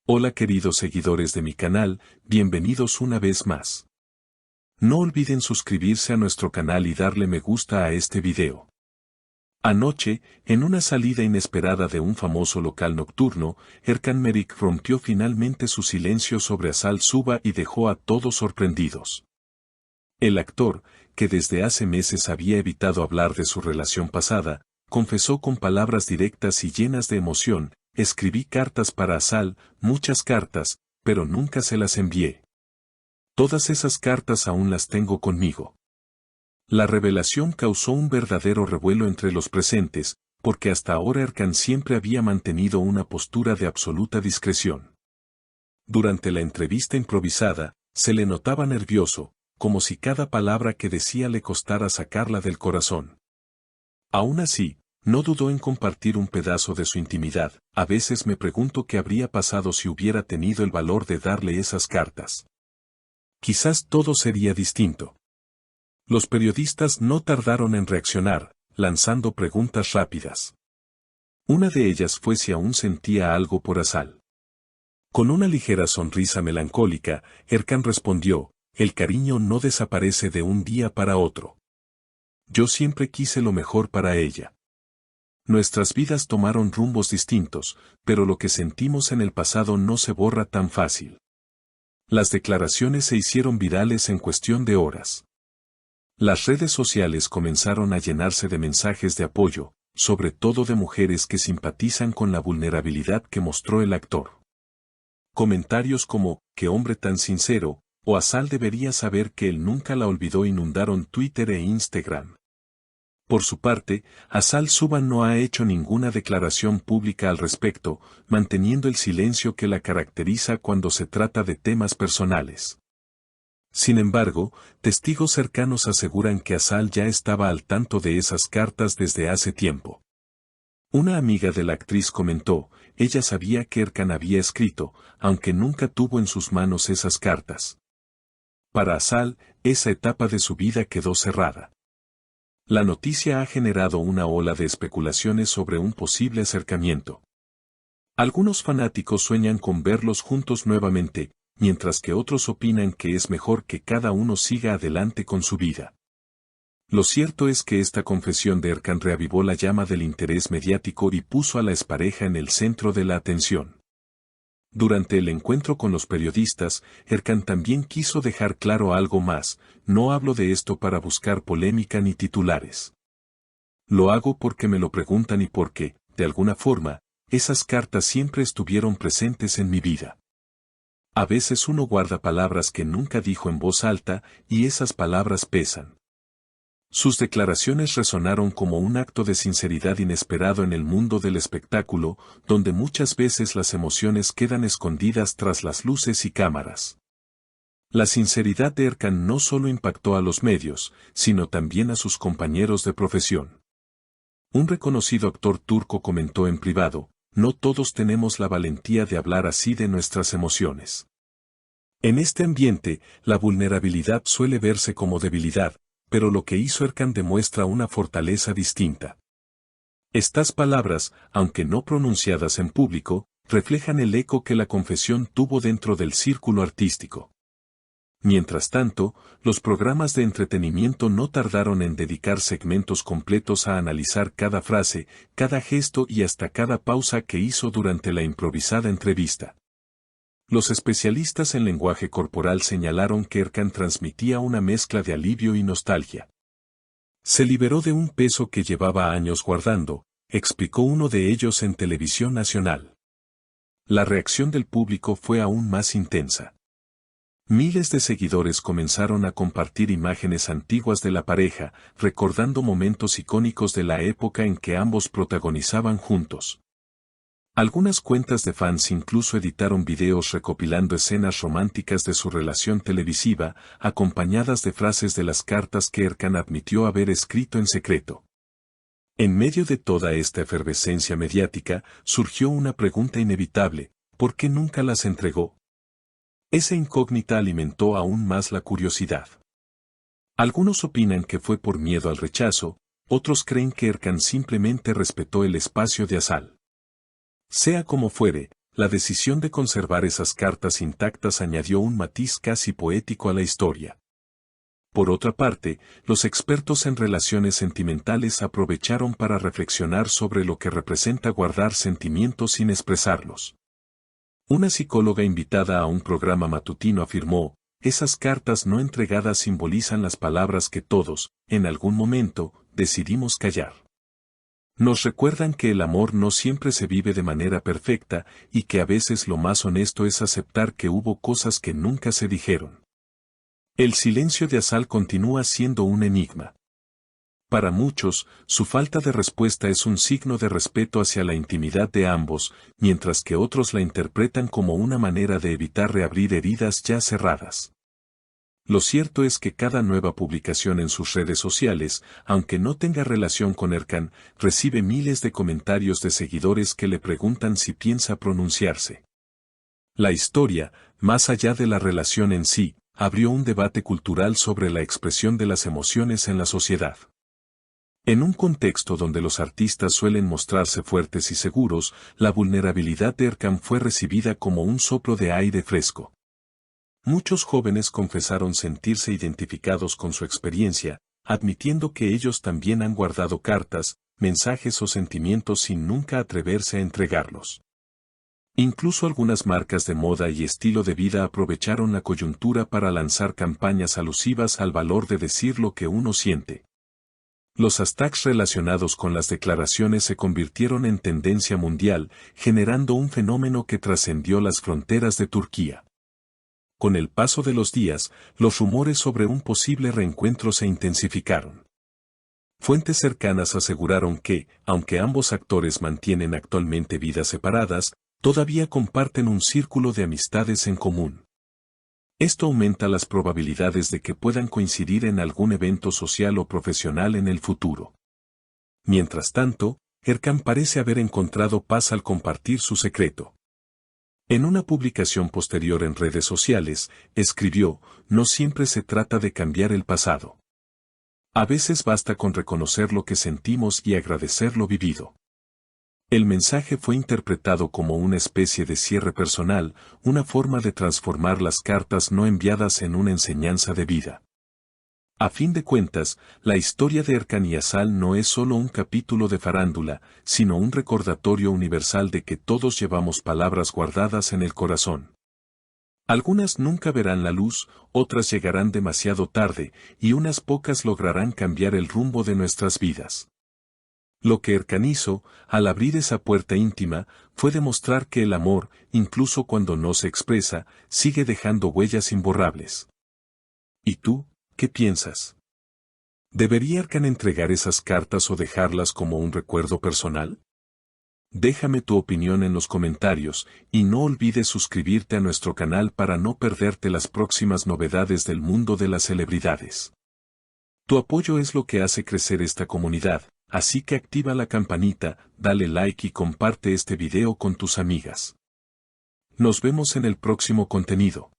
Hola queridos seguidores de mi canal, bienvenidos una vez más. No olviden suscribirse a nuestro canal y darle me gusta a este video. Anoche, en una salida inesperada de un famoso local nocturno, Erkan Meriç rompió finalmente su silencio sobre Asal Suba y dejó a todos sorprendidos. El actor, que desde hace meses había evitado hablar de su relación pasada, confesó con palabras directas y llenas de emoción: escribí cartas para Asal, muchas cartas, pero nunca se las envié. Todas esas cartas aún las tengo conmigo. La revelación causó un verdadero revuelo entre los presentes, porque hasta ahora Erkan siempre había mantenido una postura de absoluta discreción. Durante la entrevista improvisada, se le notaba nervioso, como si cada palabra que decía le costara sacarla del corazón. Aún así, no dudó en compartir un pedazo de su intimidad. A veces me pregunto qué habría pasado si hubiera tenido el valor de darle esas cartas. Quizás todo sería distinto. Los periodistas no tardaron en reaccionar, lanzando preguntas rápidas. Una de ellas fue si aún sentía algo por Asal. Con una ligera sonrisa melancólica, Erkan respondió: el cariño no desaparece de un día para otro. Yo siempre quise lo mejor para ella. Nuestras vidas tomaron rumbos distintos, pero lo que sentimos en el pasado no se borra tan fácil. Las declaraciones se hicieron virales en cuestión de horas. Las redes sociales comenzaron a llenarse de mensajes de apoyo, sobre todo de mujeres que simpatizan con la vulnerabilidad que mostró el actor. Comentarios como: qué hombre tan sincero, o Asal debería saber que él nunca la olvidó inundaron Twitter e Instagram. Por su parte, Asal Suba no ha hecho ninguna declaración pública al respecto, manteniendo el silencio que la caracteriza cuando se trata de temas personales. Sin embargo, testigos cercanos aseguran que Asal ya estaba al tanto de esas cartas desde hace tiempo. Una amiga de la actriz comentó: ella sabía que Erkan había escrito, aunque nunca tuvo en sus manos esas cartas. Para Asal, esa etapa de su vida quedó cerrada. La noticia ha generado una ola de especulaciones sobre un posible acercamiento. Algunos fanáticos sueñan con verlos juntos nuevamente, mientras que otros opinan que es mejor que cada uno siga adelante con su vida. Lo cierto es que esta confesión de Erkan reavivó la llama del interés mediático y puso a la expareja en el centro de la atención. Durante el encuentro con los periodistas, Erkan también quiso dejar claro algo más: no hablo de esto para buscar polémica ni titulares. Lo hago porque me lo preguntan y porque, de alguna forma, esas cartas siempre estuvieron presentes en mi vida. A veces uno guarda palabras que nunca dijo en voz alta, y esas palabras pesan. Sus declaraciones resonaron como un acto de sinceridad inesperado en el mundo del espectáculo, donde muchas veces las emociones quedan escondidas tras las luces y cámaras. La sinceridad de Erkan no solo impactó a los medios, sino también a sus compañeros de profesión. Un reconocido actor turco comentó en privado: no todos tenemos la valentía de hablar así de nuestras emociones. En este ambiente, la vulnerabilidad suele verse como debilidad, pero lo que hizo Erkan demuestra una fortaleza distinta. Estas palabras, aunque no pronunciadas en público, reflejan el eco que la confesión tuvo dentro del círculo artístico. Mientras tanto, los programas de entretenimiento no tardaron en dedicar segmentos completos a analizar cada frase, cada gesto y hasta cada pausa que hizo durante la improvisada entrevista. Los especialistas en lenguaje corporal señalaron que Erkan transmitía una mezcla de alivio y nostalgia. Se liberó de un peso que llevaba años guardando, explicó uno de ellos en televisión nacional. La reacción del público fue aún más intensa. Miles de seguidores comenzaron a compartir imágenes antiguas de la pareja, recordando momentos icónicos de la época en que ambos protagonizaban juntos. Algunas cuentas de fans incluso editaron videos recopilando escenas románticas de su relación televisiva, acompañadas de frases de las cartas que Erkan admitió haber escrito en secreto. En medio de toda esta efervescencia mediática, surgió una pregunta inevitable: ¿por qué nunca las entregó? Esa incógnita alimentó aún más la curiosidad. Algunos opinan que fue por miedo al rechazo, otros creen que Erkan simplemente respetó el espacio de Asal. Sea como fuere, La decisión de conservar esas cartas intactas añadió un matiz casi poético a la historia. Por otra parte, los expertos en relaciones sentimentales aprovecharon para reflexionar sobre lo que representa guardar sentimientos sin expresarlos. Una psicóloga invitada a un programa matutino afirmó, esas cartas no entregadas simbolizan las palabras que todos, en algún momento, decidimos callar. Nos recuerdan que el amor no siempre se vive de manera perfecta y que a veces lo más honesto es aceptar que hubo cosas que nunca se dijeron. El silencio de Asal continúa siendo un enigma. Para muchos, su falta de respuesta es un signo de respeto hacia la intimidad de ambos, mientras que otros la interpretan como una manera de evitar reabrir heridas ya cerradas. Lo cierto es que cada nueva publicación en sus redes sociales, aunque no tenga relación con Erkan, recibe miles de comentarios de seguidores que le preguntan si piensa pronunciarse. La historia, más allá de la relación en sí, abrió un debate cultural sobre la expresión de las emociones en la sociedad. En un contexto donde los artistas suelen mostrarse fuertes y seguros, la vulnerabilidad de Erkan fue recibida como un soplo de aire fresco. Muchos jóvenes confesaron sentirse identificados con su experiencia, admitiendo que ellos también han guardado cartas, mensajes o sentimientos sin nunca atreverse a entregarlos. Incluso algunas marcas de moda y estilo de vida aprovecharon la coyuntura para lanzar campañas alusivas al valor de decir lo que uno siente. Los hashtags relacionados con las declaraciones se convirtieron en tendencia mundial, generando un fenómeno que trascendió las fronteras de Turquía. Con el paso de los días, los rumores sobre un posible reencuentro se intensificaron. Fuentes cercanas aseguraron que, aunque ambos actores mantienen actualmente vidas separadas, todavía comparten un círculo de amistades en común. Esto aumenta las probabilidades de que puedan coincidir en algún evento social o profesional en el futuro. Mientras tanto, Erkan parece haber encontrado paz al compartir su secreto. En una publicación posterior en redes sociales, escribió, no siempre se trata de cambiar el pasado. A veces basta con reconocer lo que sentimos y agradecer lo vivido. El mensaje fue interpretado como una especie de cierre personal, una forma de transformar las cartas no enviadas en una enseñanza de vida. A fin de cuentas, la historia de Erkan y Asal no es solo un capítulo de farándula, sino un recordatorio universal de que todos llevamos palabras guardadas en el corazón. Algunas nunca verán la luz, otras llegarán demasiado tarde, y unas pocas lograrán cambiar el rumbo de nuestras vidas. Lo que Erkan hizo, al abrir esa puerta íntima, fue demostrar que el amor, incluso cuando no se expresa, sigue dejando huellas imborrables. ¿Y tú? ¿Qué piensas? ¿Debería Erkan entregar esas cartas o dejarlas como un recuerdo personal? Déjame tu opinión en los comentarios, y no olvides suscribirte a nuestro canal para no perderte las próximas novedades del mundo de las celebridades. Tu apoyo es lo que hace crecer esta comunidad, así que activa la campanita, dale like y comparte este video con tus amigas. Nos vemos en el próximo contenido.